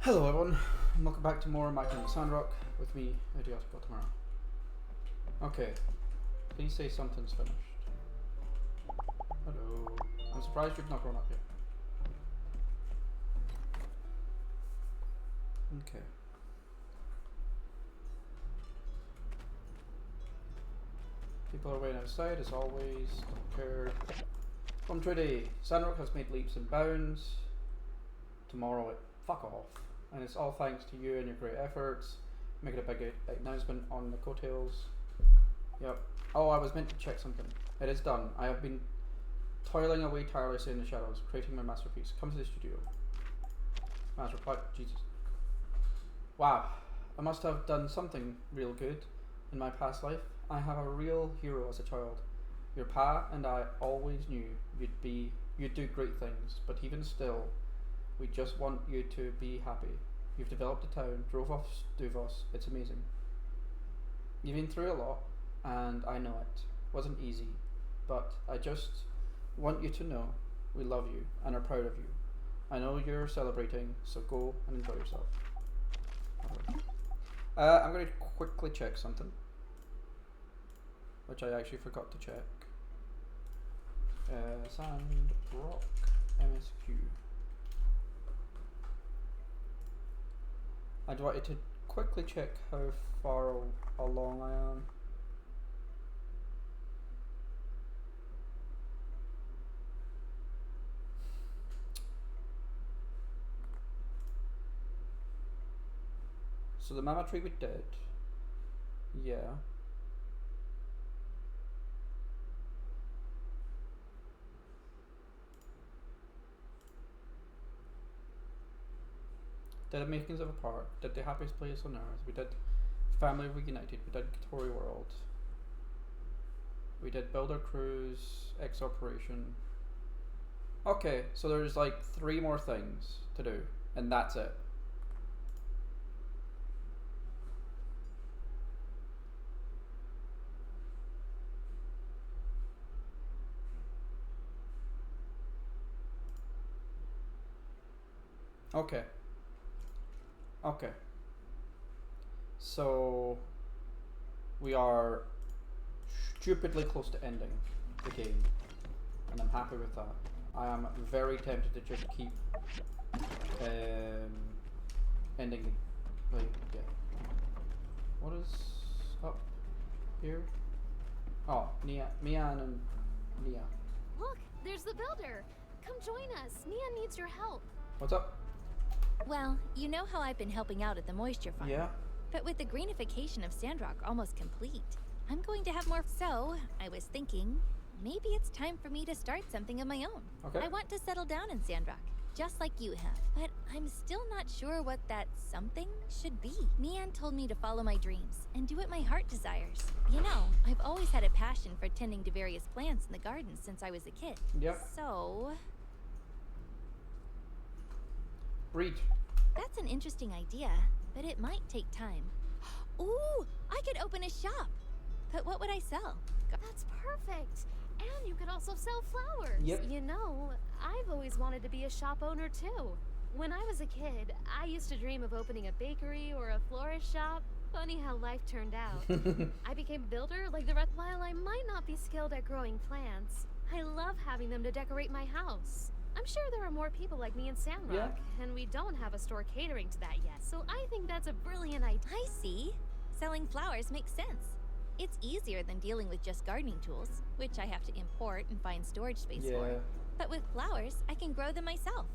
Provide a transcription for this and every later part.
Hello everyone, and welcome back to more My Time Sandrock with me, Idiotical Tomorrow. Okay, please say something's finished. Hello. I'm surprised you've not grown up yet. Okay. People are waiting outside as always, don't care. From today, Sandrock has made leaps and bounds. Tomorrow it fuck off. And it's all thanks to you and your great efforts. Making a big announcement on the coattails. Yep. Oh, I was meant to check something. It is done. I have been toiling away tirelessly in the shadows, creating my masterpiece. Come to the studio. Master reply. Jesus. Wow. I must have done something real good in my past life. I have a real hero as a child. Your pa and I always knew you'd do great things, but even still, we just want you to be happy. You've developed a town, drove off Stuvos, it's amazing. You've been through a lot, and I know it. Wasn't easy, but I just want you to know we love you and are proud of you. I know you're celebrating, so go and enjoy yourself. I'm going to quickly check something, which I actually forgot to check. Sandrock MSQ. I wanted to quickly check how far along I am. So the mama tree we did. Yeah. Did the makings of a park, did the happiest place on earth, we did family reunited, we did Tory World, we did Builder Cruise, X Operation. Okay, so there's like 3 more things to do, and that's it. Okay. Okay. So we are stupidly close to ending the game, and I'm happy with that. I am very tempted to just keep ending the, like, yeah. What is up here? Oh, Mian and Nia. Look, there's the builder. Come join us. Nia needs your help. What's up? Well, you know how I've been helping out at the moisture farm. Yeah. But with the greenification of Sandrock almost complete, I'm going to have more. So, I was thinking, maybe it's time for me to start something of my own. Okay. I want to settle down in Sandrock, just like you have. But I'm still not sure what that something should be. Mian told me to follow my dreams and do what my heart desires. You know, I've always had a passion for tending to various plants in the garden since I was a kid. Yeah. So, Breed. that's an interesting idea, but it might take time. Ooh, I could open a shop. But what would I sell? That's perfect. And you could also sell flowers. Yep. You know, I've always wanted to be a shop owner too. When I was a kid, I used to dream of opening a bakery or a florist shop. Funny how life turned out. I became a builder like the rest. While I might not be skilled at growing plants, I love having them to decorate my house. I'm sure there are more people like me in Sandrock, and we don't have a store catering to that yet. So I think that's a brilliant idea. I see. Selling flowers makes sense. It's easier than dealing with just gardening tools, which I have to import and find storage space for. But with flowers, I can grow them myself.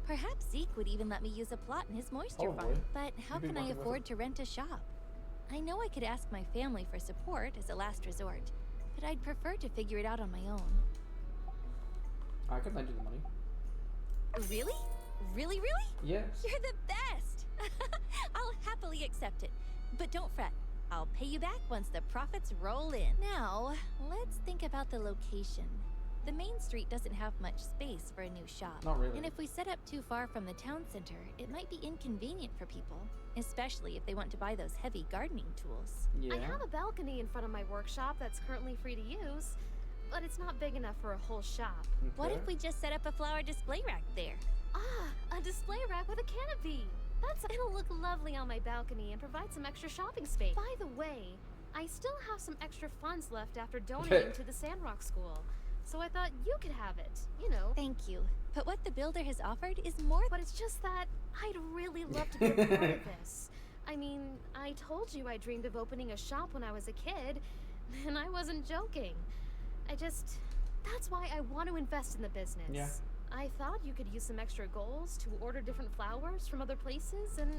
Perhaps Zeke would even let me use a plot in his moisture farm. But how can I afford to rent a shop? I know I could ask my family for support as a last resort, but I'd prefer to figure it out on my own. I can lend you the money. Really? Really, really? Yes. You're the best! I'll happily accept it. But don't fret. I'll pay you back once the profits roll in. Now, let's think about the location. The main street doesn't have much space for a new shop. Not really. And if we set up too far from the town center, it might be inconvenient for people, especially if they want to buy those heavy gardening tools. Yeah. I have a balcony in front of my workshop that's currently free to use, but it's not big enough for a whole shop. What if we just set up a flower display rack there? Ah, a display rack with a canopy. It'll look lovely on my balcony and provide some extra shopping space. By the way, I still have some extra funds left after donating to the Sandrock school. So I thought you could have it, you know. Thank you. But what the builder has offered is more. But it's just that I'd really love to be a part of this. I mean, I told you I dreamed of opening a shop when I was a kid, and I wasn't joking. That's why I want to invest in the business. Yeah. I thought you could use some extra goals to order different flowers from other places, and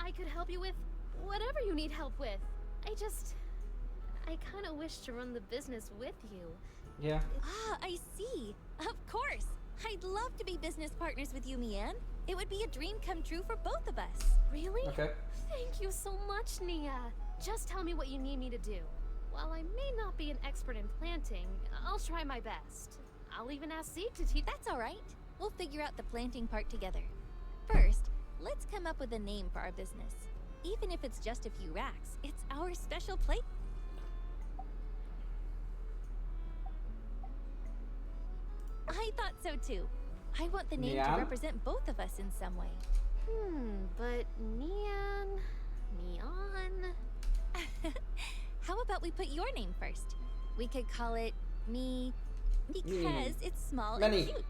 I could help you with whatever you need help with. I kind of wish to run the business with you. Yeah. Ah, I see. Of course. I'd love to be business partners with you, Mian. It would be a dream come true for both of us. Really? Okay. Thank you so much, Nia. Just tell me what you need me to do. While I may not be an expert in planting, I'll try my best. I'll even ask Zeke to teach. That's all right. We'll figure out the planting part together. First, let's come up with a name for our business. Even if it's just a few racks, it's our special place. I thought so too. I want the name to represent both of us in some way. But Neon... How about we put your name first? We could call it Me... because it's small and cute.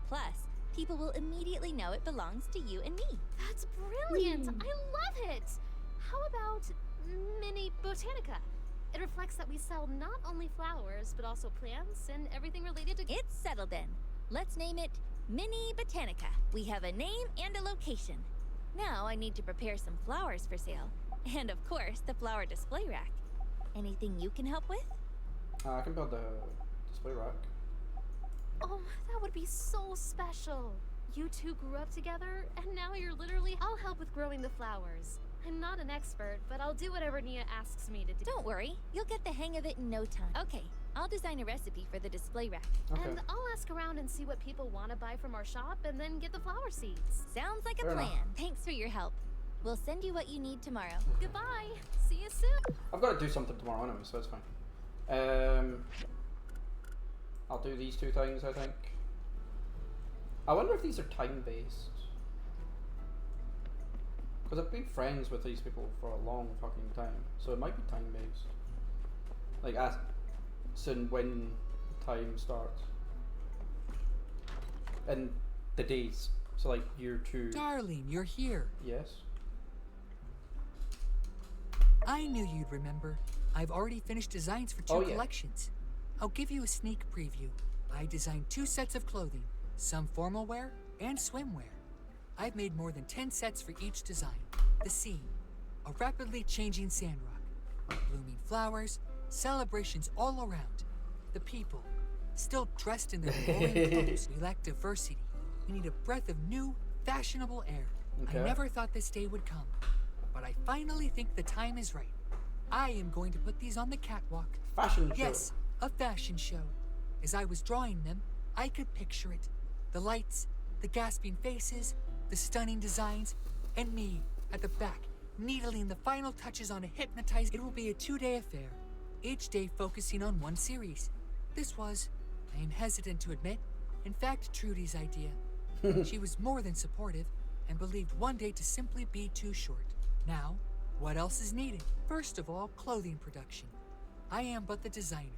Plus, people will immediately know it belongs to you and me. That's brilliant! I love it! How about Mini Botanica? It reflects that we sell not only flowers, but also plants and everything related to... It's settled then. Let's name it Mini Botanica. We have a name and a location. Now I need to prepare some flowers for sale. And of course, the flower display rack. Anything you can help with? I can build the display rack. Oh, that would be so special. You two grew up together, and now you're literally... I'll help with growing the flowers. I'm not an expert, but I'll do whatever Nia asks me to do. Don't worry, you'll get the hang of it in no time. Okay, I'll design a recipe for the display rack. Okay. And I'll ask around and see what people want to buy from our shop, and then get the flower seeds. Sounds like a Fair plan. enough. Thanks for your help. We'll send you what you need tomorrow. Goodbye. See you soon. I've got to do something tomorrow anyway, so it's fine. I'll do these two things, I think. I wonder if these are time-based. Because I've been friends with these people for a long fucking time, so it might be time-based. Like, as in when time starts. And the days. So like year 2. Darling, you're here. Yes. I knew you'd remember. I've already finished designs for 2 collections. I'll give you a sneak preview. I designed 2 sets of clothing, some formal wear and swimwear. I've made more than 10 sets for each design. The scene, a rapidly changing Sandrock. Blooming flowers, celebrations all around. The people, still dressed in their glowing clothes. We lack diversity. We need a breath of new, fashionable air. Okay. I never thought this day would come, but I finally think the time is right. I am going to put these on the catwalk. Fashion show. Yes, a fashion show. As I was drawing them, I could picture it. The lights, the gasping faces, the stunning designs, and me at the back, needling the final touches on a hypnotizing... It will be a 2-day affair, each day focusing on one series. This was, I am hesitant to admit, in fact Trudy's idea. She was more than supportive and believed one day to simply be too short. Now, what else is needed? First of all, clothing production. I am but the designer.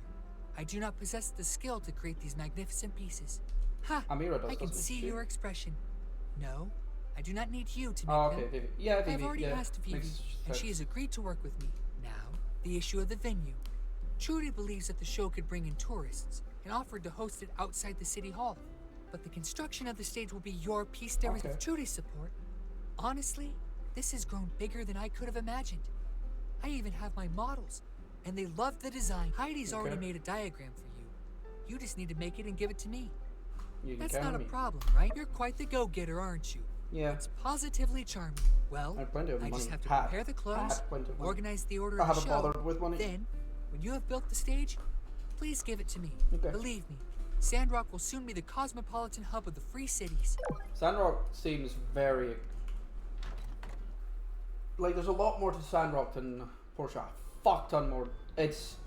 I do not possess the skill to create these magnificent pieces. Ha! Amira does, I can doesn't see she? your expression. No, I do not need you to make Oh, them. okay, Vivi. Yeah, Vivi. I've already asked Vivi, Makes and sense. she has agreed to work with me. Now, the issue of the venue. Trudy believes that the show could bring in tourists and offered to host it outside the city hall. But the construction of the stage will be your piece de Okay. With Trudy's support, honestly, this has grown bigger than I could have imagined. I even have my models, and they love the design. Heidi's already Okay. made a diagram for you. You just need to make it and give it to me. You can That's count not a me. problem, right? You're quite the go-getter, aren't you? Yeah. It's positively charming. Well, I have plenty of I money. just have to Had. prepare the I clothes, had plenty of money. organize the order I of the haven't show. bothered with money. Then, when you have built the stage, please give it to me. Okay. Believe me, Sandrock will soon be the cosmopolitan hub of the free cities. Sandrock seems very... Like, there's a lot more to Sandrock than Portia. A fuck ton more. It's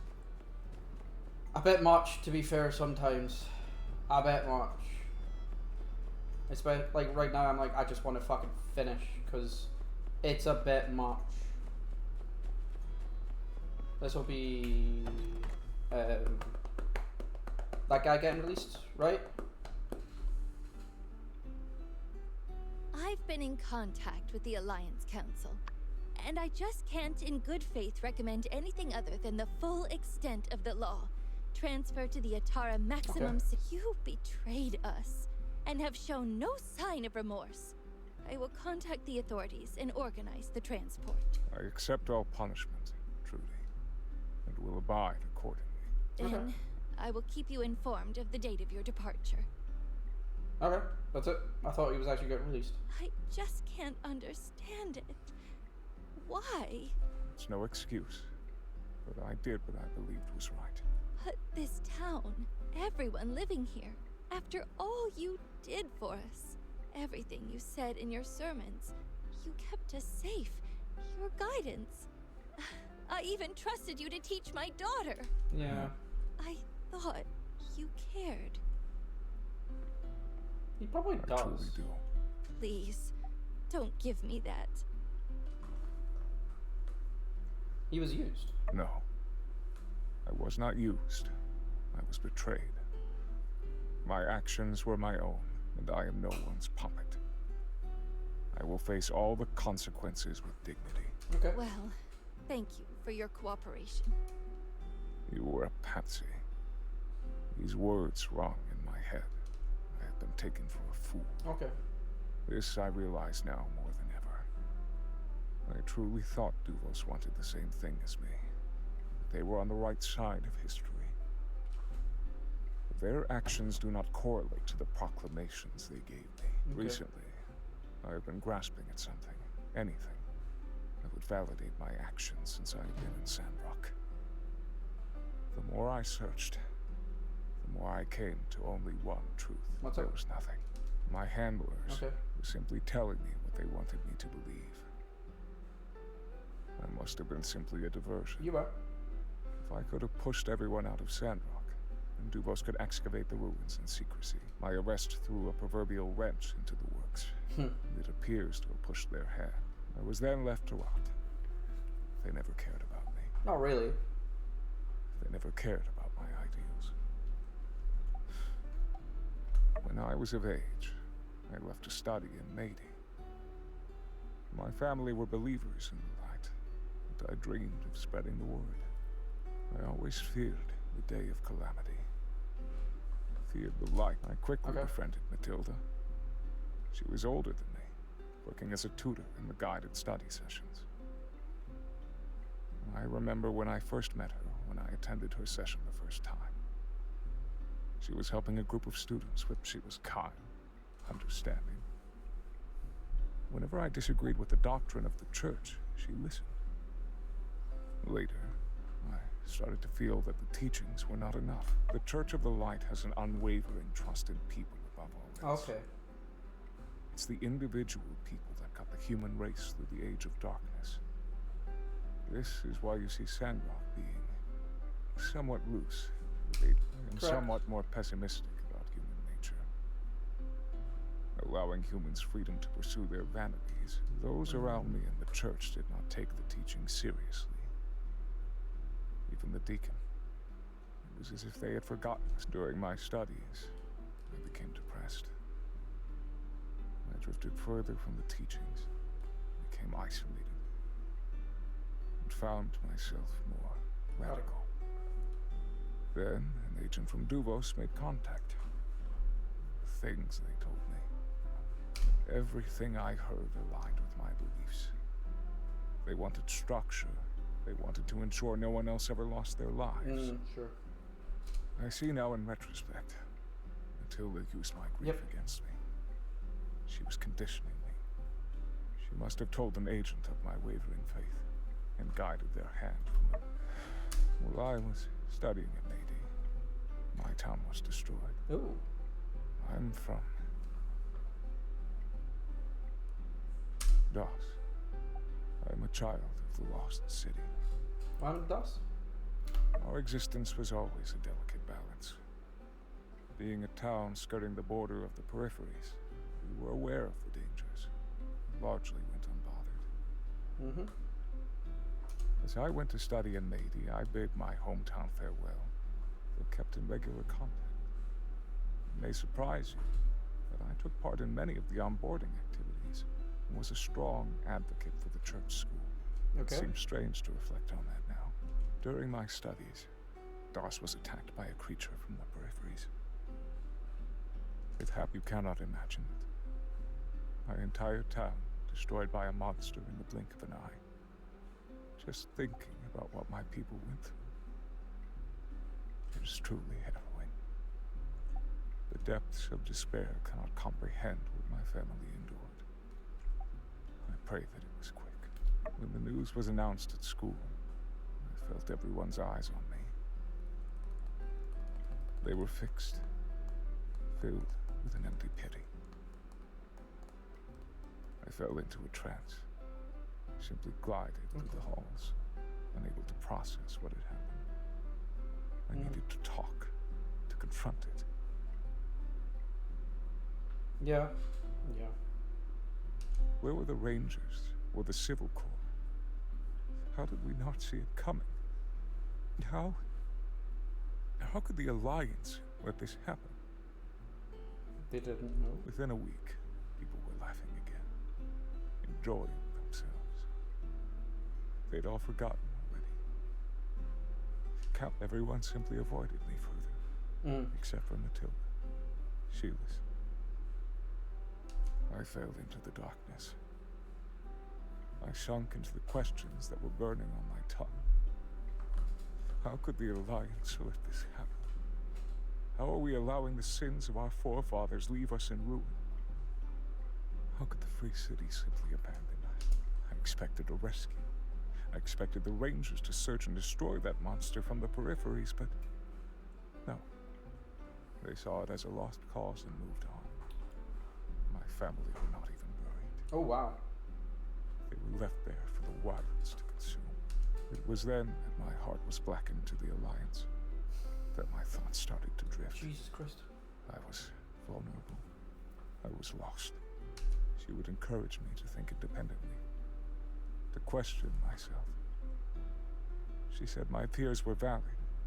a bit much, to be fair, sometimes. A bit much. It's like right now I'm like, I just want to fucking finish, because It's a bit much. This will be that guy getting released, right? I've been in contact with the Alliance Council, and I just can't in good faith recommend anything other than the full extent of the law. Transfer to the Atara Maximum. Okay. You betrayed us, and have shown no sign of remorse. I will contact the authorities and organize the transport. I accept all punishment, Trudy, and will abide accordingly. Then, Okay. I will keep you informed of the date of your departure. Okay, that's it. I thought he was actually getting released. I just can't understand it. Why? It's no excuse, but I did what I believed was right. But this town, everyone living here, after all you did for us, everything you said in your sermons, you kept us safe, your guidance. I even trusted you to teach my daughter. Yeah. I thought you cared. He probably I does. truly do. Please, don't give me that. He was used. No. I was not used. I was betrayed. My actions were my own, and I am no one's puppet. I will face all the consequences with dignity. Okay. Well, thank you for your cooperation. You were a patsy. These words rung in my head. I had been taken for a fool. Okay. This I realize now more than ever. I truly thought Duvos wanted the same thing as me. That they were on the right side of history. But their actions do not correlate to the proclamations they gave me. Okay. Recently, I have been grasping at something, anything, that would validate my actions since I had been in Sandrock. The more I searched, the more I came to only one truth. What's there up? was nothing. My handlers Okay. were simply telling me what they wanted me to believe. I must have been simply a diversion. You were. If I could have pushed everyone out of Sandrock, and Duvos could excavate the ruins in secrecy, my arrest threw a proverbial wrench into the works. It appears to have pushed their hand. I was then left to rot. They never cared about me. Not really. They never cared about my ideals. When I was of age, I left to study in Madi. My family were believers in the light, and I dreamed of spreading the word. I always feared the day of calamity. Feared the light. I quickly Okay. befriended Matilda. She was older than me, working as a tutor in the guided study sessions. I remember when I first met her, when I attended her session the first time. She was helping a group of students, but she was kind, understanding. Whenever I disagreed with the doctrine of the church, she listened. Later, I started to feel that the teachings were not enough. The Church of the Light has an unwavering trust in people above all else. Okay. It's the individual people that got the human race through the age of darkness. This is why you see Sandrock being somewhat loose, and Correct. somewhat more pessimistic about human nature. Allowing humans freedom to pursue their vanities, those around me in the church did not take the teaching seriously. Even the deacon. It was as if they had forgotten us. During my studies, I became depressed. I drifted further from the teachings, became isolated, and found myself more radical. Then, an agent from Duvos made contact. The things they told me. Everything I heard aligned with my beliefs. They wanted structure. They wanted to ensure no one else ever lost their lives. Sure. I see now in retrospect. Matilda used my grief Yep. against me. She was conditioning me. She must have told an agent of my wavering faith and guided their hand from them. While I was studying at Madi, my town was destroyed. Ooh. I'm from Das. I'm a child of the lost city. One does. Our existence was always a delicate balance. Being a town skirting the border of the peripheries, we were aware of the dangers, but largely went unbothered. Mm-hmm. As I went to study in Nady, I bid my hometown farewell, but kept in regular contact. It may surprise you, but I took part in many of the onboarding activities and was a strong advocate for the church school. Okay. It seems strange to reflect on that now. During my studies, Doss was attacked by a creature from the peripheries. With hap you cannot imagine it. My entire town destroyed by a monster in the blink of an eye. Just thinking about what my people went through, it is truly harrowing. The depths of despair cannot comprehend what my family endured. I pray that it was quick. When the news was announced at school, I felt everyone's eyes on me. They were fixed, filled with an empty pity. I fell into a trance. Simply glided through the halls, unable to process what had happened. I needed to talk, to confront it. Yeah. Where were the Rangers or the Civil Corps? How did we not see it coming? How could the Alliance let this happen? They didn't know. Within a week, people were laughing again, enjoying themselves. They'd all forgotten already. Everyone simply avoided me further, except for Matilda. She was. I fell into the darkness. I sunk into the questions that were burning on my tongue. How could the Alliance let this happen? How are we allowing the sins of our forefathers leave us in ruin? How could the Free City simply abandon us? I expected a rescue. I expected the Rangers to search and destroy that monster from the peripheries, but no. They saw it as a lost cause and moved on. My family were not even buried. Oh, wow. They were left there for the wildlings to consume. It was then that my heart was blackened to the Alliance, that my thoughts started to drift. Jesus Christ. I was vulnerable. I was lost. She would encourage me to think independently, to question myself. She said my fears were valid,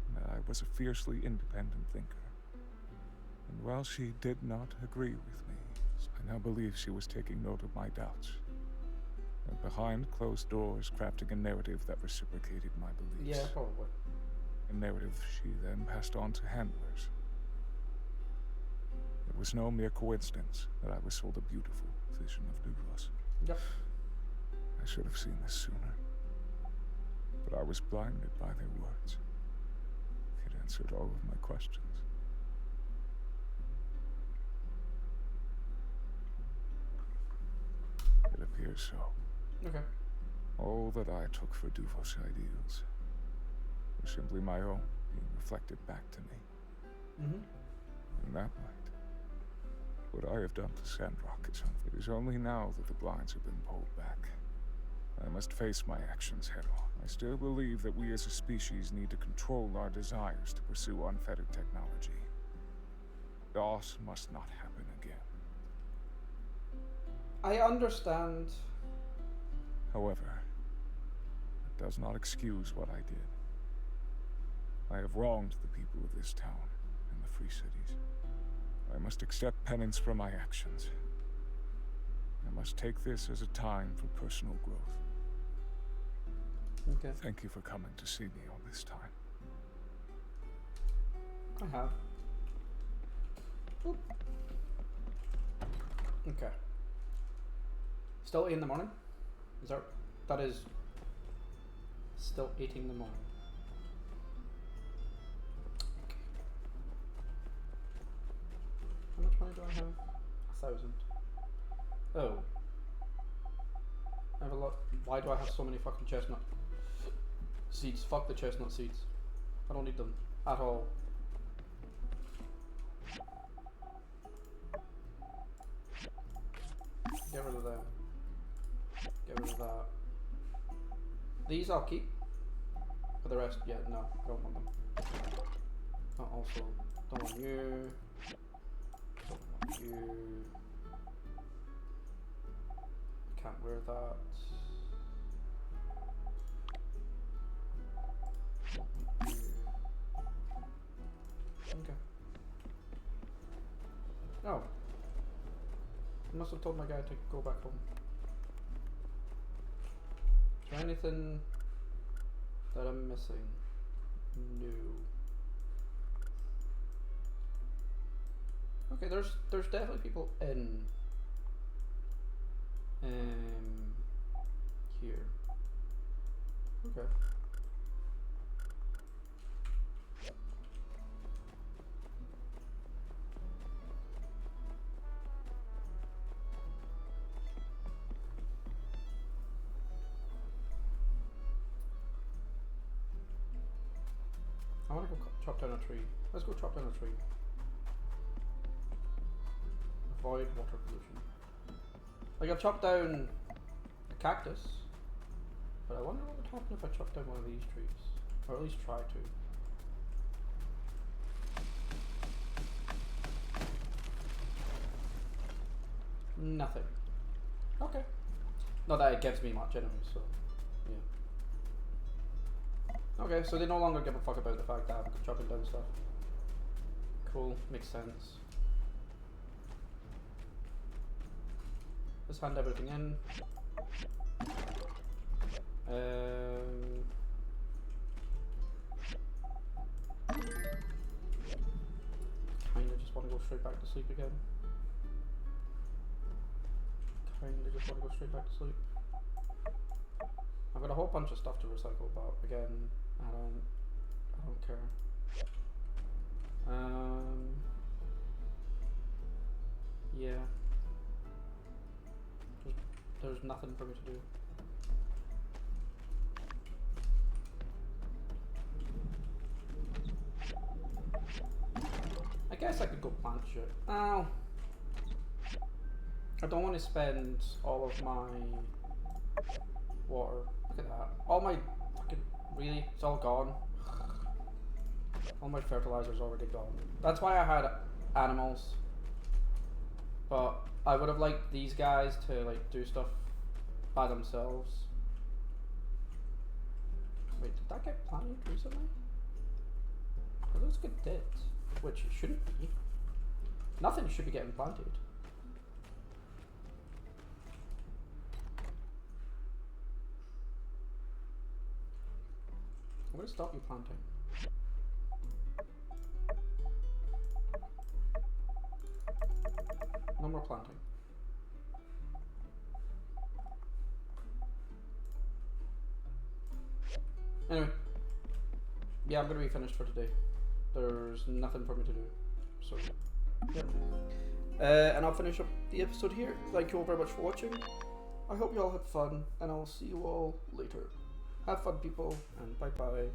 and that I was a fiercely independent thinker. And while she did not agree with me, I now believe she was taking note of my doubts, and behind closed doors crafting a narrative that reciprocated my beliefs. Yeah, probably. A narrative she then passed on to handlers. It was no mere coincidence that I was sold a beautiful vision of Douglas. Yep. I should have seen this sooner, but I was blinded by their words. It answered all of my questions. It appears so. Okay. All that I took for Duvos' ideals were simply my own, being reflected back to me. In that light, what I have done to Sandrock is unfair. It is only now that the blinds have been pulled back. I must face my actions head on. I still believe that we as a species need to control our desires to pursue unfettered technology. Loss must not happen again. I understand. However, it does not excuse what I did. I have wronged the people of this town and the Free Cities. I must accept penance for my actions. I must take this as a time for personal growth. Okay. Thank you for coming to see me all this time. I have. Oop. Okay. Still 8 in the morning? Is that is still 8 in the morning. Okay. How much money do I have? 1,000. Oh. I have a lot. Why do I have so many fucking chestnut seeds? Fuck the chestnut seeds. I don't need them at all. Get rid of them. Get rid of that. These I'll keep. For the rest, yeah, no, I don't want them. Also, don't want you. Don't want you. Can't wear that. Okay. Oh. I must have told my guy to go back home. Is there anything that I'm missing? No. Okay, there's definitely people in here. Okay. I want to go chop down a tree. Let's go chop down a tree. Avoid water pollution. Like, I'll chop down a cactus, but I wonder what would happen if I chop down one of these trees. Or at least try to. Nothing. Okay. Not that it gives me much anyway, so yeah. Okay, so they no longer give a fuck about the fact that I'm chopping down stuff. Cool, makes sense. Let's hand everything in. Kinda just want to go straight back to sleep again. Kinda just want to go straight back to sleep. I've got a whole bunch of stuff to recycle, but again, I don't care. Yeah. There's nothing for me to do. I guess I could go plant shit. Ow. I don't want to spend all of my water. Look at that. All my fucking, really, it's all gone. All my fertilizer's already gone. That's why I had animals. But I would have liked these guys to like do stuff by themselves. Wait, did that get planted recently? It looks like it did, which it shouldn't be. Nothing should be getting planted. I'm gonna stop you planting. No more planting. Anyway. Yeah, I'm gonna be finished for today. There's nothing for me to do. So, yeah. And I'll finish up the episode here. Thank you all very much for watching. I hope you all had fun, and I'll see you all later. Have fun, people, and bye-bye.